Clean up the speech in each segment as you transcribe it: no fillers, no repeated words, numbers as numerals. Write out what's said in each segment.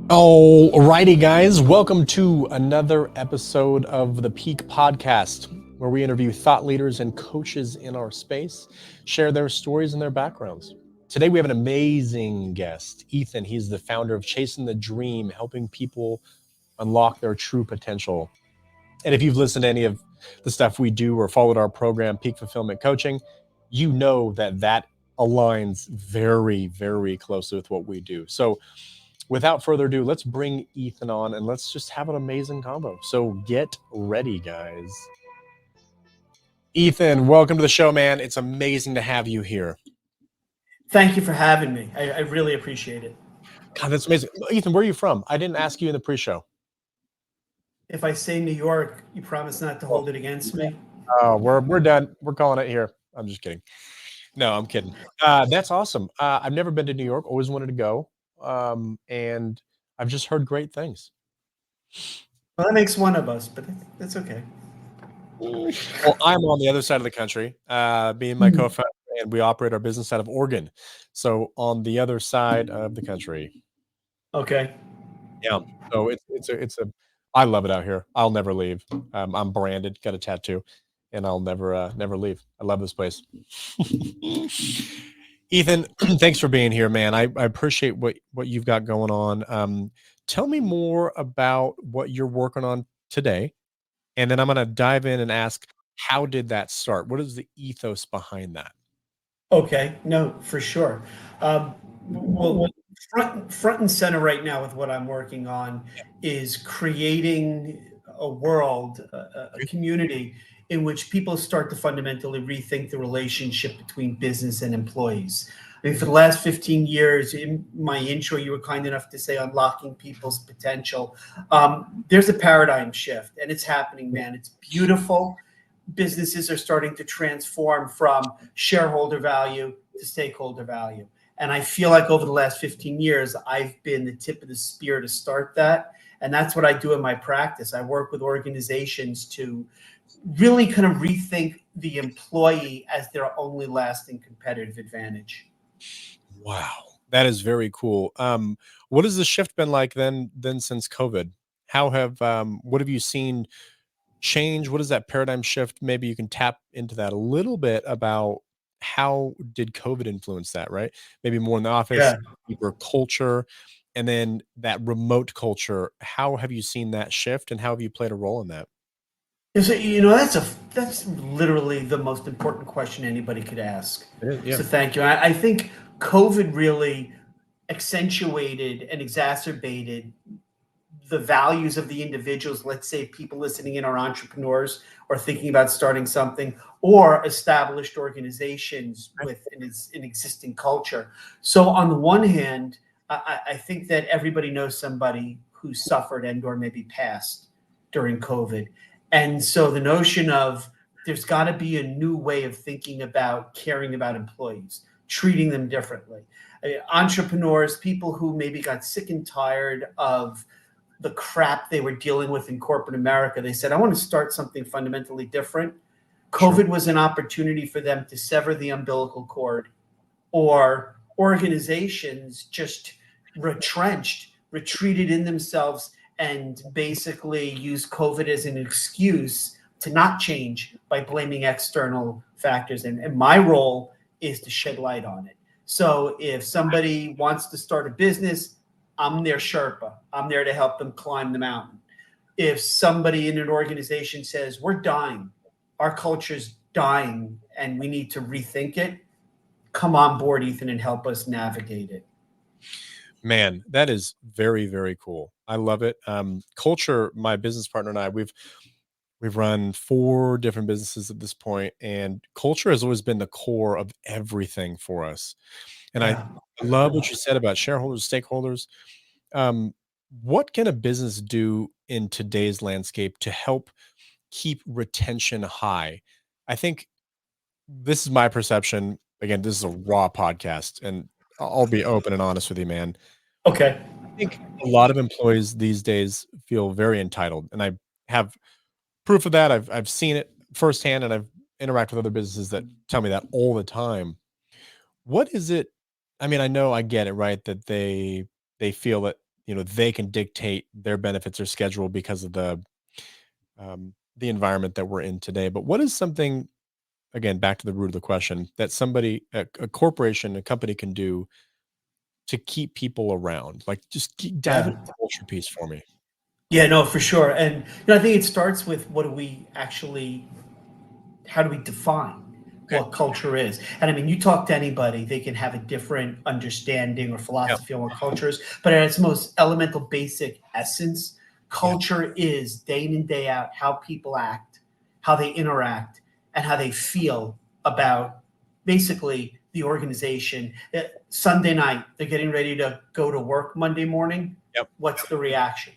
Alrighty, guys, welcome to another episode of the Peak Podcast, where we interview thought leaders and coaches in our space, share their stories and their backgrounds. Today, we have an amazing guest, Ethan. He's the founder of Chasing the Dream, helping people unlock their true potential. And if you've listened to any of the stuff we do or followed our program, Peak Fulfillment Coaching, you know that aligns very, very closely with what we do. So, without further ado, let's bring Ethan on and let's just have an amazing combo. So get ready, guys. Ethan, welcome to the show, man. It's amazing to have you here. Thank you for having me. I really appreciate it. God, that's amazing. Ethan, where are you from? I didn't ask you in the pre-show. If I say New York, you promise not to hold it against me? Oh, we're done. We're calling it here. I'm just kidding. No, I'm kidding. That's awesome. I've never been to New York. Always wanted to go, and I've just heard great things. Well, that makes one of us, but that's okay. Well, I'm on the other side of the country, me and my co-founder, and we operate our business out of Oregon. So on the other side of the country. Okay. Yeah. So it's a I love it out here. I'll never leave. I'm branded, got a tattoo, and I'll never leave. I love this place. Ethan, thanks for being here, man. I appreciate what you've got going on. Tell me more about what you're working on today. And then I'm going to dive in and ask, how did that start? What is the ethos behind that? Okay. No, for sure. Well, front and center right now with what I'm working on is creating a world, a community in which people start to fundamentally rethink the relationship between business and employees. I mean, for the last 15 years, in my intro, you were kind enough to say unlocking people's potential. There's a paradigm shift, and it's happening, man. It's beautiful. Businesses are starting to transform from shareholder value to stakeholder value. And I feel like over the last 15 years, I've been the tip of the spear to start that. And that's what I do in my practice. I work with organizations to really kind of rethink the employee as their only lasting competitive advantage. Wow, that is very cool. What has the shift been like then since COVID? How have what have you seen change? What is that paradigm shift? Maybe you can tap into that a little bit about how did COVID influence that, right? Maybe more in the office, Yeah. deeper culture, and then that remote culture. How have you seen that shift and how have you played a role in that? So, that's literally the most important question anybody could ask. It is, yeah. So thank you. I think COVID really accentuated and exacerbated the values of the individuals. Let's say people listening in are entrepreneurs or thinking about starting something, or established organizations with an existing culture. So on the one hand, I think that everybody knows somebody who suffered and or maybe passed during COVID. And so the notion of there's got to be a new way of thinking about caring about employees, treating them differently. Entrepreneurs, people who maybe got sick and tired of the crap they were dealing with in corporate America, they said, I want to start something fundamentally different. Sure. COVID was an opportunity for them to sever the umbilical cord, or organizations just retreated in themselves, and basically used COVID as an excuse to not change by blaming external factors. And my role is to shed light on it. So if somebody wants to start a business, I'm their Sherpa. I'm there to help them climb the mountain. If somebody in an organization says, we're dying, our culture's dying, and we need to rethink it, come on board, Ethan, and help us navigate it. Man, that is very, very cool. I love it. Culture, my business partner and I, we've run 4 different businesses at this point, and culture has always been the core of everything for us. And I Yeah. love what you said about shareholders, stakeholders. Um, what can a business do in today's landscape to help keep retention high? I think this is my perception. Again, this is a raw podcast, and I'll be open and honest with you, man. Okay. I think a lot of employees these days feel very entitled, and I have proof of that. I've seen it firsthand, and I've interacted with other businesses that tell me that all the time. What is it? I mean, I know I get it, right? That they feel that they can dictate their benefits or schedule because of the environment that we're in today. But what is something, again, back to the root of the question, that a corporation, a company can do to keep people around? Like, just dive Yeah. into the culture piece for me. Yeah, no, for sure. And I think it starts with how do we define Okay. what culture is? And I mean, you talk to anybody, they can have a different understanding or Yep. philosophy on what culture is, but at its most elemental basic essence, Yeah. culture is day in and day out how people act, how they interact, and how they feel about basically the organization. Sunday night, they're getting ready to go to work Monday morning. Yep. What's the reaction?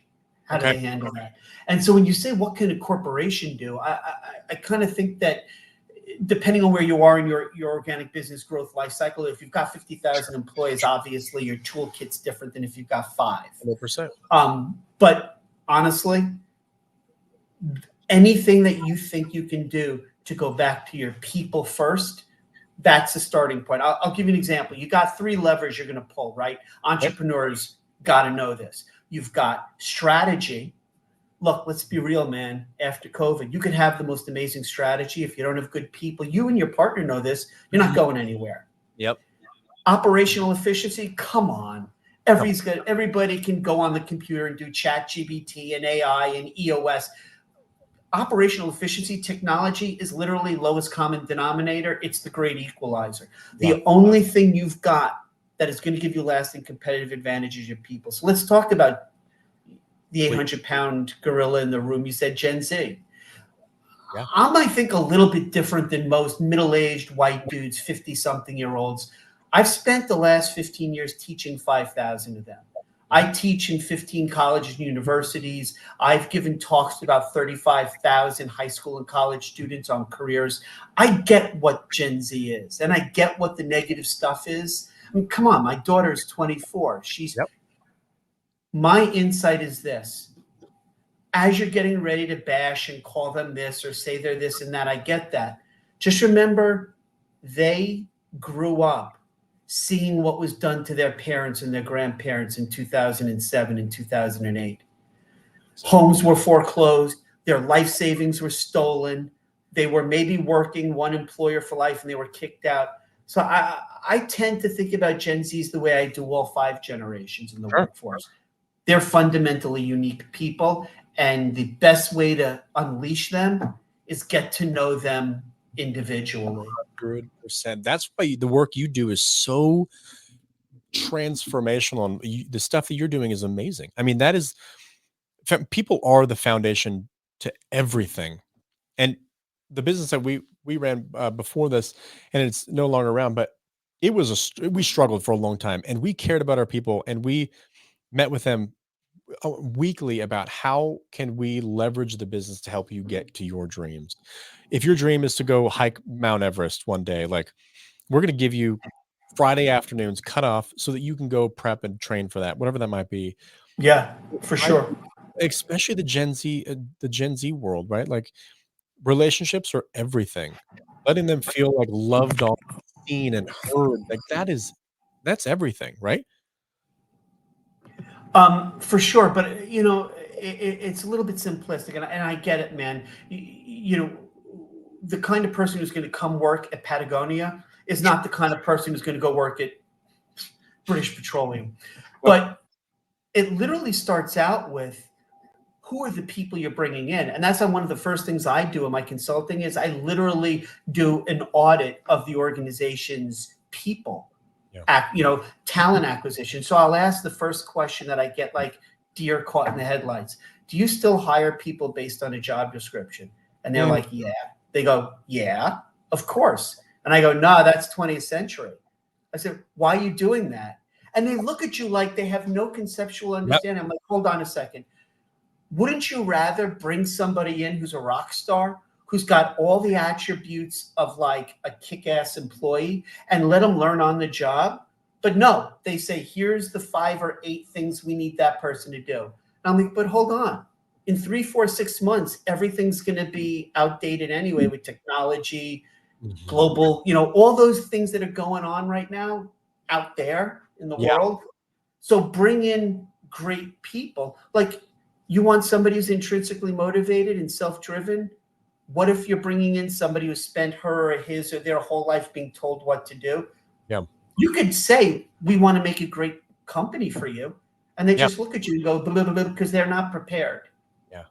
How do Okay. they handle that? And so when you say what can a corporation do, I kind of think that depending on where you are in your organic business growth life cycle, if you've got 50,000 employees, obviously your toolkit's different than if you've got 5. 100%. But honestly, anything that you think you can do to go back to your people first, that's a starting point. I'll give you an example. You got 3 levers you're going to pull, right? Entrepreneurs got to know this. You've got strategy. Look, let's be real, man. After COVID, you could have the most amazing strategy. If you don't have good people, you and your partner know this, you're not going anywhere. Yep. Operational efficiency, come on. Everybody can go on the computer and do chat GBT and AI and EOS. Operational efficiency technology is literally lowest common denominator. It's the great equalizer. Yeah. The only thing you've got that is going to give you lasting competitive advantage is your people. So let's talk about the 800-pound gorilla in the room. You said Gen Z. Yeah. I might think a little bit different than most middle-aged white dudes, 50-something-year-olds. I've spent the last 15 years teaching 5,000 of them. I teach in 15 colleges and universities. I've given talks to about 35,000 high school and college students on careers. I get what Gen Z is, and I get what the negative stuff is. I mean, come on, my daughter's 24. My insight is this. As you're getting ready to bash and call them this or say they're this and that, I get that. Just remember, they grew up seeing what was done to their parents and their grandparents in 2007 and 2008. Homes were foreclosed. Their life savings were stolen. They were maybe working one employer for life and they were kicked out. So I tend to think about Gen Zs the way I do all 5 generations in the workforce. They're fundamentally unique people, and the best way to unleash them is get to know them individually. 100%. That's why the work you do is so transformational, and the stuff that you're doing is amazing. I mean, people are the foundation to everything. And the business that we ran before this, and it's no longer around, but we struggled for a long time, and we cared about our people, and we met with them weekly about how can we leverage the business to help you get to your dreams. If your dream is to go hike Mount Everest one day, like, we're going to give you Friday afternoons cut off so that you can go prep and train for that, whatever that might be. Yeah, for sure. Especially the Gen Z world, right? Like, relationships are everything. Letting them feel like loved on, seen and heard, like that's everything, right? For sure, but it's a little bit simplistic, and I get it, man. The kind of person who's going to come work at Patagonia is not the kind of person who's going to go work at British Petroleum. But it literally starts out with who are the people you're bringing in, and that's one of the first things I do in my consulting is I literally do an audit of the organization's people. Talent acquisition. So I'll ask the first question that I get, like deer caught in the headlights. Do you still hire people based on a job description? And they're like, yeah. They go, yeah, of course. And I go, no, that's 20th century. I said, why are you doing that? And they look at you like they have no conceptual understanding. I'm like, hold on a second. Wouldn't you rather bring somebody in who's a rock star, who's got all the attributes of like a kick-ass employee, and let them learn on the job? But no, they say, here's the 5 or 8 things we need that person to do. And I'm like, but hold on. In 3, 4, 6 months, everything's going to be outdated anyway with technology, global, all those things that are going on right now out there in the world. So bring in great people. Like, you want somebody who's intrinsically motivated and self-driven. What if you're bringing in somebody who spent her or his or their whole life being told what to do? Yeah. You could say, we want to make a great company for you. And they Yeah. just look at you and go, because they're not prepared. Yeah.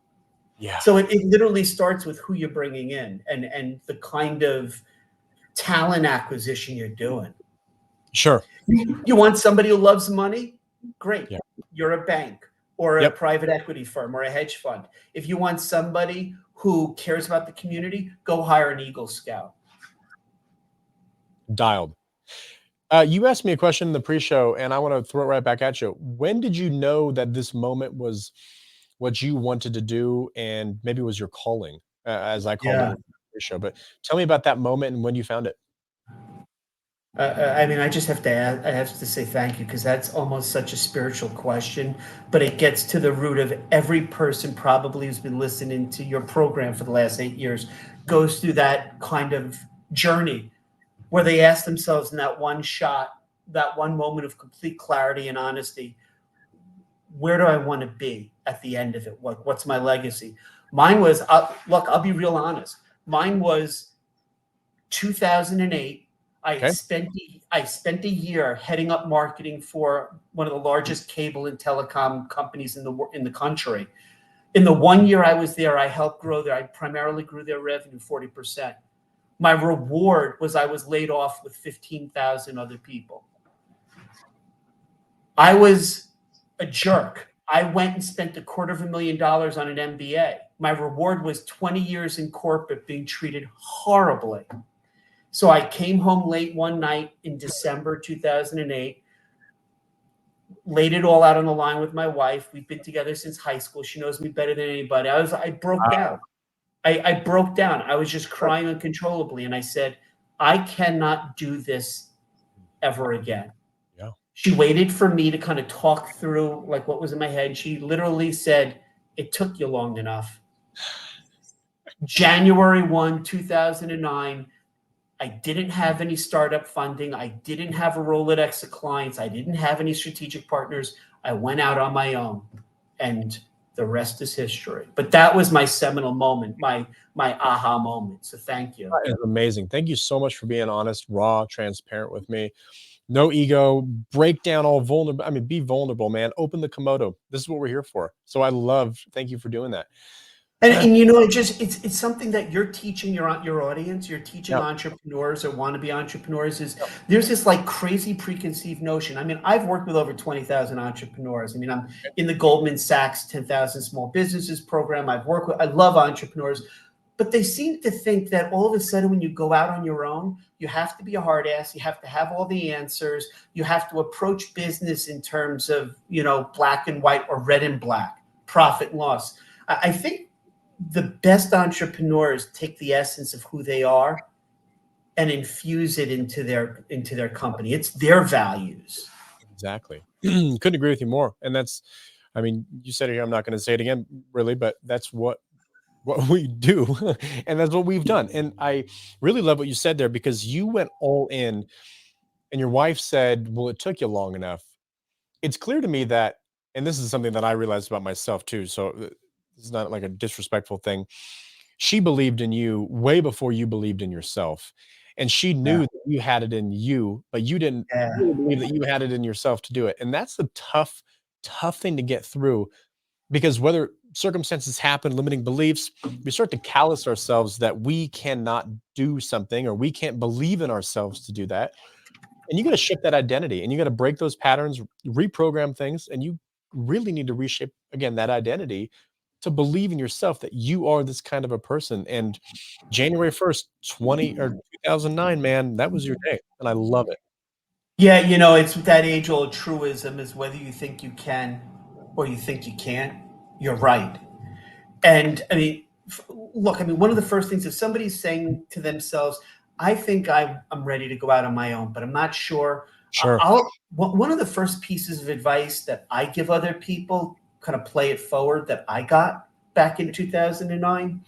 Yeah. So it literally starts with who you're bringing in and the kind of talent acquisition you're doing. Sure. You want somebody who loves money? Great. Yeah. You're a bank or a Yep. private equity firm or a hedge fund. If you want somebody who cares about the community, go hire an Eagle Scout. Dialed. You asked me a question in the pre-show, and I want to throw it right back at you. When did you know that this moment was what you wanted to do, and maybe was your calling, as I called it in Yeah. the pre-show? But tell me about that moment and when you found it. I mean, I just have to add, I have to say thank you, because that's almost such a spiritual question, but it gets to the root of every person probably who's been listening to your program for the last 8 years goes through that kind of journey where they ask themselves in that one shot, that one moment of complete clarity and honesty, where do I want to be at the end of it? What's my legacy? Mine was, look, I'll be real honest. Mine was 2008. Okay. I spent a year heading up marketing for one of the largest cable and telecom companies in the country. In the 1 year I was there, I helped grow there. I primarily grew their revenue 40%. My reward was I was laid off with 15,000 other people. I was a jerk. I went and spent $250,000 on an MBA. My reward was 20 years in corporate being treated horribly. So I came home late one night in December 2008, laid it all out on the line with my wife. We've been together since high school. She knows me better than anybody. I broke down. I broke down. I was just crying uncontrollably. And I said, I cannot do this ever again. Yeah. She waited for me to kind of talk through like what was in my head. She literally said, it took you long enough. January 1, 2009, I didn't have any startup funding. I didn't have a Rolodex of clients. I didn't have any strategic partners. I went out on my own, and the rest is history. But that was my seminal moment, my aha moment. So thank you. That is amazing. Thank you so much for being honest, raw, transparent with me. No ego, break down all vulnerable. I mean, be vulnerable, man. Open the Komodo. This is what we're here for. So thank you for doing that. And you know, it's something that you're teaching your audience, you're teaching Yep. entrepreneurs or wannabe entrepreneurs is Yep. there's this like crazy preconceived notion. I mean, I've worked with over 20,000 entrepreneurs. I mean, I'm in the Goldman Sachs 10,000 Small Businesses program. I love entrepreneurs, but they seem to think that all of a sudden when you go out on your own, you have to be a hard ass, you have to have all the answers, you have to approach business in terms of, you know, black and white or red and black, profit and loss. I think the best entrepreneurs take the essence of who they are and infuse it into their company. It's their values. Exactly. Couldn't agree with you more. And I mean, you said it here, I'm not going to say it again, really, but that's what we do. And that's what we've done. And I really love what you said there, because you went all in, and your wife said, well, it took you long enough. It's clear to me that, and this is something that I realized about myself too, so it's not like a disrespectful thing. She believed in you way before you believed in yourself. And she knew Yeah. that you had it in you, but you didn't Yeah. really believe that you had it in yourself to do it. And that's the tough thing to get through, because whether circumstances happen, limiting beliefs, we start to callous ourselves that we cannot do something, or we can't believe in ourselves to do that. And you got to shift that identity, and you got to break those patterns, reprogram things, and you really need to reshape again that identity to believe in yourself that you are this kind of a person. And January 1st, 2009, man, that was your day. And I love it. Yeah, you know, it's that age-old truism is whether you think you can or you think you can't, you're right. And I mean, look, I mean, one of the first things, if somebody's saying to themselves, I think I'm ready to go out on my own, but I'm not sure. Sure. One of the first pieces of advice that I give other people, kind of play it forward, that I got back in 2009,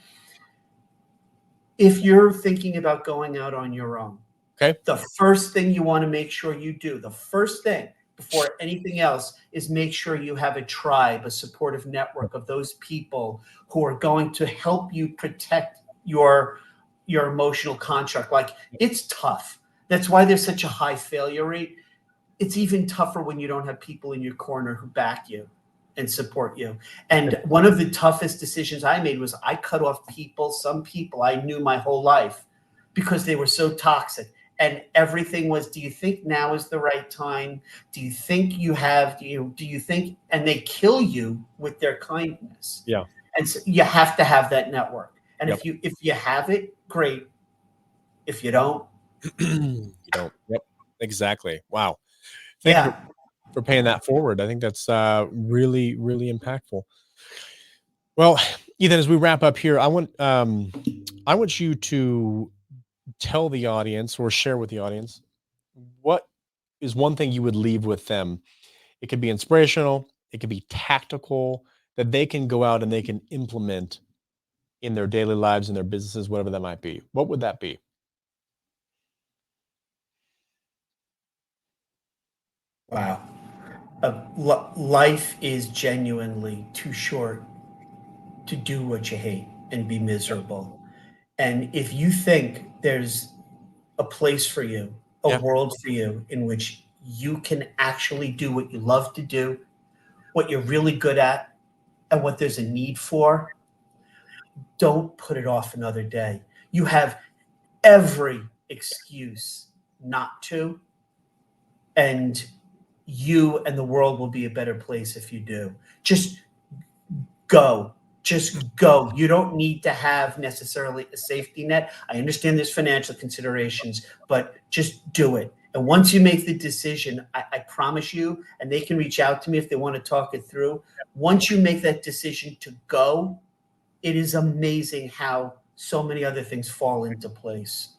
if you're thinking about going out on your own, Okay. the first thing you want to make sure you do, the first thing, before anything else is make sure you have a tribe, a supportive network of those people who are going to help you protect your emotional construct. Like, it's tough. That's why there's such a high failure rate. It's even tougher when you don't have people in your corner who back you and support you. And one of the toughest decisions I made was I cut off some people I knew my whole life because they were so toxic. And everything was, do you think now is the right time? Do you think you have, do you think, and they kill you with their kindness. Yeah. And so you have to have that network. And Yep. if you have it, great. If you don't, You don't. Yep. Exactly. Wow. Thank you for paying that forward. I think that's really, really impactful. Well, Ethan, as we wrap up here, I want you to tell the audience or share with the audience what is one thing you would leave with them. It could be inspirational, it could be tactical, that they can go out and they can implement in their daily lives, in their businesses, whatever that might be. What would that be? wow. Life is genuinely too short to do what you hate and be miserable. And if you think there's a place for you, a Yeah. world for you in which you can actually do what you love to do, what you're really good at, and what there's a need for, don't put it off another day. You have every excuse not to, and you and the world will be a better place if you do. Just go. Just go. You don't need to have necessarily a safety net. I understand there's financial considerations, but just do it. And once you make the decision, I promise you, and they can reach out to me if they want to talk it through. Once you make that decision to go, it is amazing how so many other things fall into place.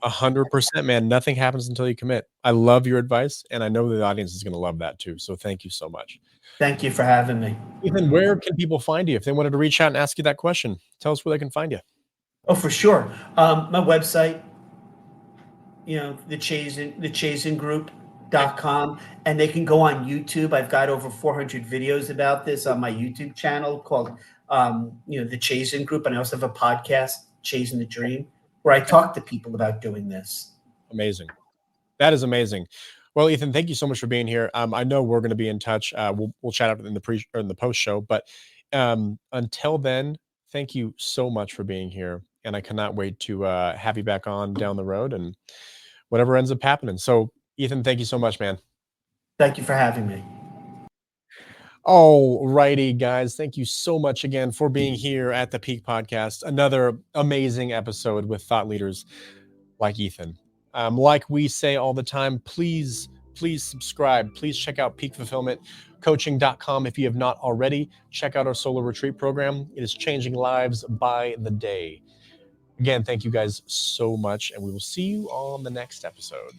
100%, man. Nothing happens until you commit. I love your advice, and I know the audience is going to love that too. So thank you so much. Thank you for having me. Ethan, where can people find you if they wanted to reach out and ask you that question? Tell us where they can find you. Oh, for sure. My website, the Chazin Group.com, and they can go on YouTube. I've got over 400 videos about this on my YouTube channel called, the Chazin Group. And I also have a podcast, Chazin the Dream, where I talk to people about doing this. Amazing. That is amazing. Well, Ethan, thank you so much for being here. I know we're going to be in touch. We'll chat out in the pre or in the post show, but until then, thank you so much for being here, and I cannot wait to have you back on down the road and whatever ends up happening. So, Ethan, thank you so much, man. Thank you for having me. All righty, guys. Thank you so much again for being here at the Peak Podcast. Another amazing episode with thought leaders like Ethan. Like we say all the time, please subscribe. Please check out peakfulfillmentcoaching.com if you have not already. Check out our solo retreat program. It is changing lives by the day. Again, thank you guys so much, and we will see you on the next episode.